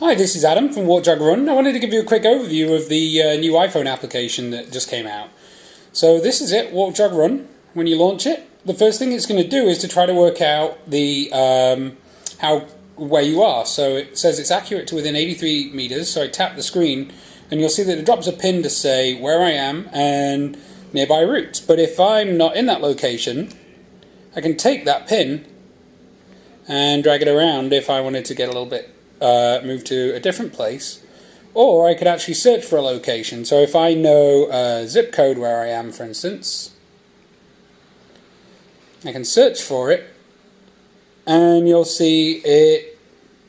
Hi, this is Adam from WalkJogRun. I wanted to give you a quick overview of the new iPhone application that just came out. So this is it, WalkJogRun. When you launch it, the first thing it's going to do is to try to work out the where you are. So it says it's accurate to within 83 meters. So I tap the screen, and you'll see that it drops a pin to say where I am and nearby routes. But if I'm not in that location, I can take that pin and drag it around if I wanted to get a little bit move to a different place, or I could actually search for a location. So if I know a zip code where I am, for instance, I can search for it, and you'll see it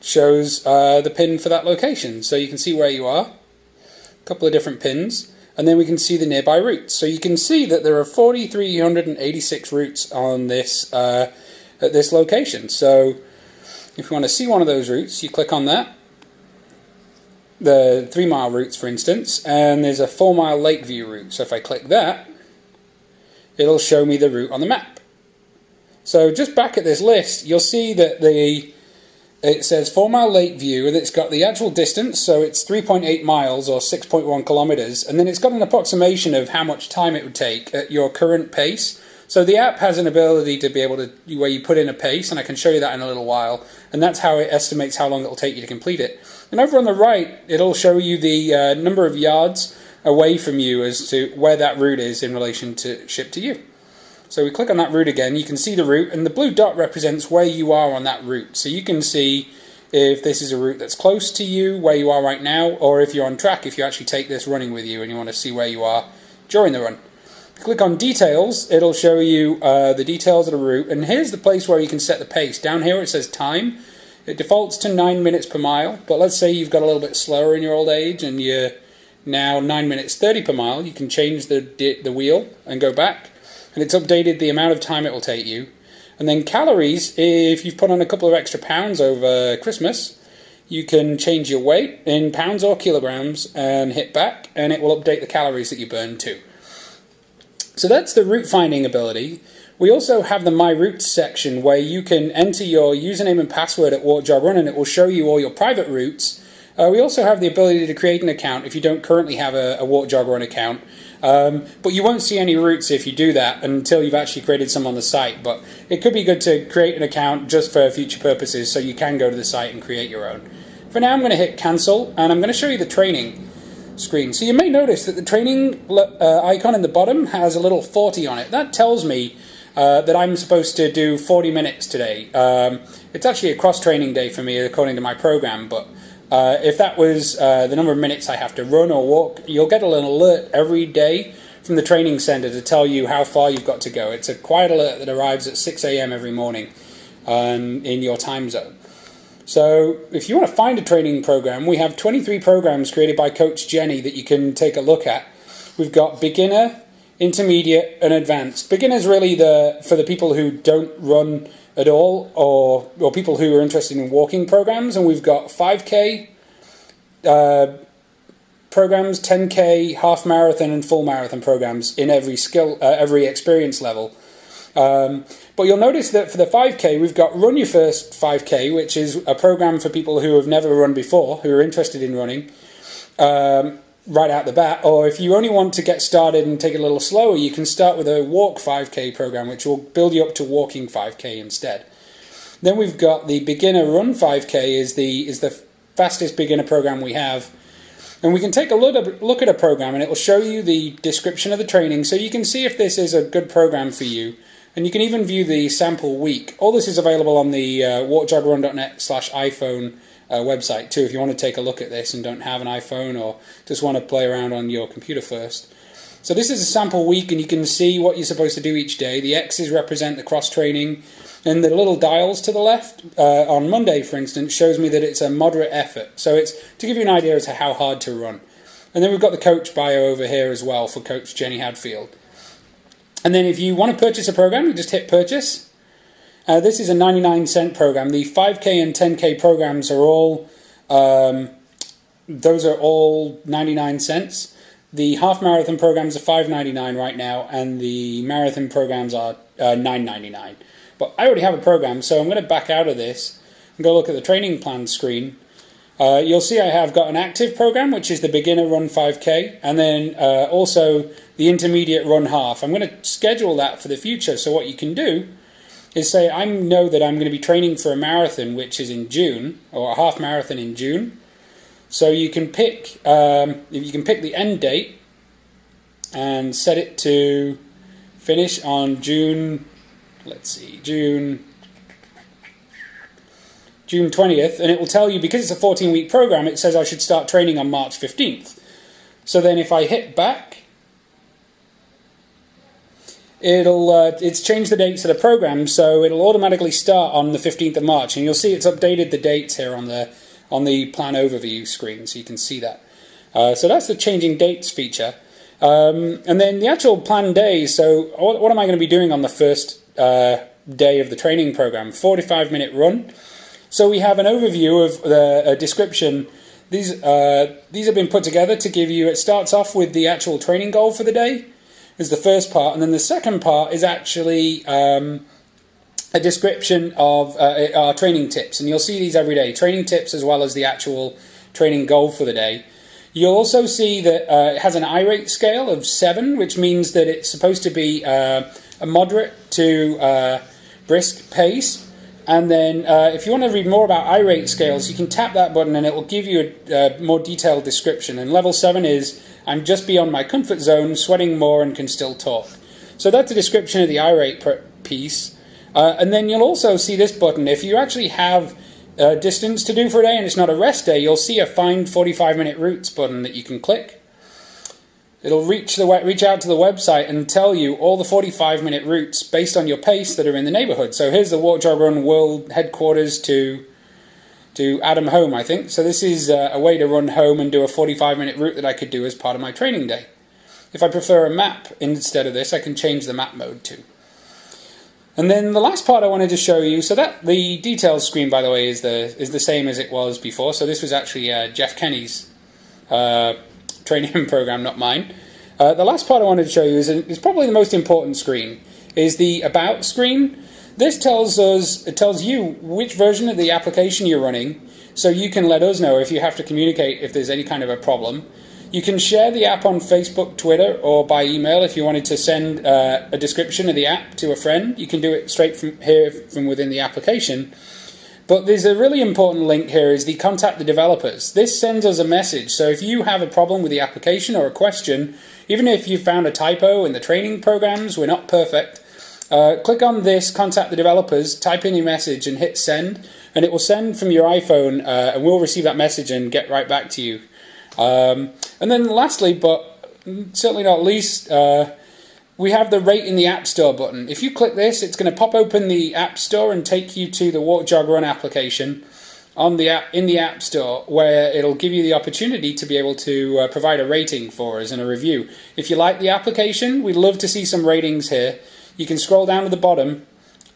shows the pin for that location. So you can see where you are, a couple of different pins, and then we can see the nearby routes. So you can see that there are 4,386 routes on this at this location. So if you want to see one of those routes, you click on that, the 3-mile routes for instance, and there's a 4-mile Lakeview route. So if I click that, it'll show me the route on the map. So just back at this list, you'll see that it says 4-mile Lakeview, and it's got the actual distance, so it's 3.8 miles or 6.1 kilometers, and then it's got an approximation of how much time it would take at your current pace. So the app has an ability to be able to, where you put in a pace, and I can show you that in a little while, and that's how it estimates how long it will take you to complete it. And over on the right, it'll show you the number of yards away from you as to where that route is in relation to ship to you. So we click on that route again, you can see the route, and the blue dot represents where you are on that route. So you can see if this is a route that's close to you, where you are right now, or if you're on track, if you actually take this running with you and you want to see where you are during the run. Click on details, it'll show you the details of the route, and here's the place where you can set the pace. Down here it says time. It defaults to 9 minutes per mile, but let's say you've got a little bit slower in your old age and you're now 9 minutes 30 per mile. You can change the wheel and go back, and it's updated the amount of time it will take you. And then calories, if you've put on a couple of extra pounds over Christmas, you can change your weight in pounds or kilograms and hit back, and it will update the calories that you burned too. So that's the route finding ability. We also have the My Routes section where you can enter your username and password at WalkJogRun, and it will show you all your private routes. We also have the ability to create an account if you don't currently have a WalkJogRun account. But you won't see any routes if you do that until you've actually created some on the site. But it could be good to create an account just for future purposes, so you can go to the site and create your own. For now, I'm going to hit cancel, and I'm going to show you the training screen. So you may notice that the training icon in the bottom has a little 40 on it. That tells me that I'm supposed to do 40 minutes today. It's actually a cross-training day for me according to my program, but if that was the number of minutes I have to run or walk, you'll get an alert every day from the training center to tell you how far you've got to go. It's a quiet alert that arrives at 6 a.m. every morning in your time zone. So if you want to find a training program, we have 23 programs created by Coach Jenny that you can take a look at. We've got beginner, intermediate, and advanced. Beginner is really for the people who don't run at all, or people who are interested in walking programs. And we've got 5K programs, 10K, half marathon, and full marathon programs in every experience level. But you'll notice that for the 5K, we've got Run Your First 5K, which is a program for people who have never run before, who are interested in running, right out the bat. Or if you only want to get started and take it a little slower, you can start with a Walk 5K program, which will build you up to walking 5K instead. Then we've got the Beginner Run 5K is the fastest beginner program we have. And we can take a look at a program, and it will show you the description of the training, so you can see if this is a good program for you. And you can even view the sample week. All this is available on the walkjogrun.net/iPhone website too, if you want to take a look at this and don't have an iPhone or just want to play around on your computer first. So this is a sample week, and you can see what you're supposed to do each day. The X's represent the cross-training, and the little dials to the left, on Monday, for instance, shows me that it's a moderate effort. So it's to give you an idea as to how hard to run. And then we've got the coach bio over here as well for Coach Jenny Hadfield. And then if you want to purchase a program, you just hit purchase. This is a 99-cent program. The 5K and 10K programs are all, those are all 99 cents. The half marathon programs are $5.99 right now, and the marathon programs are $9.99. But I already have a program, so I'm going to back out of this and go look at the training plan screen. You'll see I have got an active program, which is the beginner run 5K, and then also the intermediate run half. I'm going to schedule that for the future, so what you can do is say, I know that I'm going to be training for a marathon, which is in June, or a half marathon in June. So you can pick the end date and set it to finish on June 20th, and it will tell you, because it's a 14-week program, it says I should start training on March 15th. So then if I hit back, it's changed the dates of the program, so it'll automatically start on the 15th of March, and you'll see it's updated the dates here on the plan overview screen, so you can see that. So that's the changing dates feature. And then the actual planned day, so what am I going to be doing on the first day of the training program? 45-minute run. So we have an overview of a description. These have been put together to give you, it starts off with the actual training goal for the day, is the first part, and then the second part is actually a description of our training tips, and you'll see these every day, training tips as well as the actual training goal for the day. You'll also see that it has an iRate scale of 7, which means that it's supposed to be a moderate to brisk pace. And then if you want to read more about iRate scales, you can tap that button and it will give you a more detailed description. And level 7 is, I'm just beyond my comfort zone, sweating more and can still talk. So that's a description of the iRate piece. And then you'll also see this button. If you actually have distance to do for a day and it's not a rest day, you'll see a Find 45-minute routes button that you can click. It'll reach out to the website and tell you all the 45-minute routes based on your pace that are in the neighborhood. So here's the WalkJogRun World headquarters to Adam home, I think. So this is a way to run home and do a 45-minute route that I could do as part of my training day. If I prefer a map instead of this, I can change the map mode too. And then the last part I wanted to show you, so that the details screen, by the way, is the same as it was before. So this was actually Jeff Kenny's training program, not mine. The last part I wanted to show you is probably the most important screen, is the About screen. This tells you which version of the application you're running, so you can let us know if you have to communicate if there's any kind of a problem. You can share the app on Facebook, Twitter, or by email if you wanted to send a description of the app to a friend. You can do it straight from here, from within the application. But there's a really important link here, is the Contact the Developers. This sends us a message, so if you have a problem with the application or a question, even if you found a typo in the training programs, we're not perfect, click on this Contact the Developers, type in your message and hit send, and it will send from your iPhone, and we'll receive that message and get right back to you. And then lastly, but certainly not least, we have the Rate in the App Store button. If you click this, it's going to pop open the App Store and take you to the WalkJogRun application in the App Store, where it'll give you the opportunity to be able to provide a rating for us and a review. If you like the application, we'd love to see some ratings here. You can scroll down to the bottom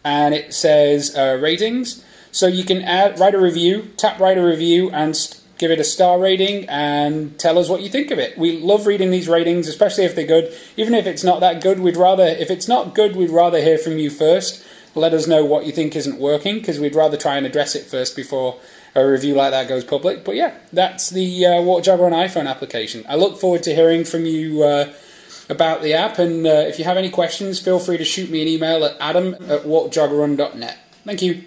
and it says ratings. So you can write a review, tap write a review, and give it a star rating and tell us what you think of it. We love reading these ratings, especially if they're good. Even if it's not that good, if it's not good, we'd rather hear from you first. Let us know what you think isn't working, because we'd rather try and address it first before a review like that goes public. But yeah, that's the WalkJogRun iPhone application. I look forward to hearing from you about the app, and if you have any questions, feel free to shoot me an email at adam@walkjogrun.net. Thank you.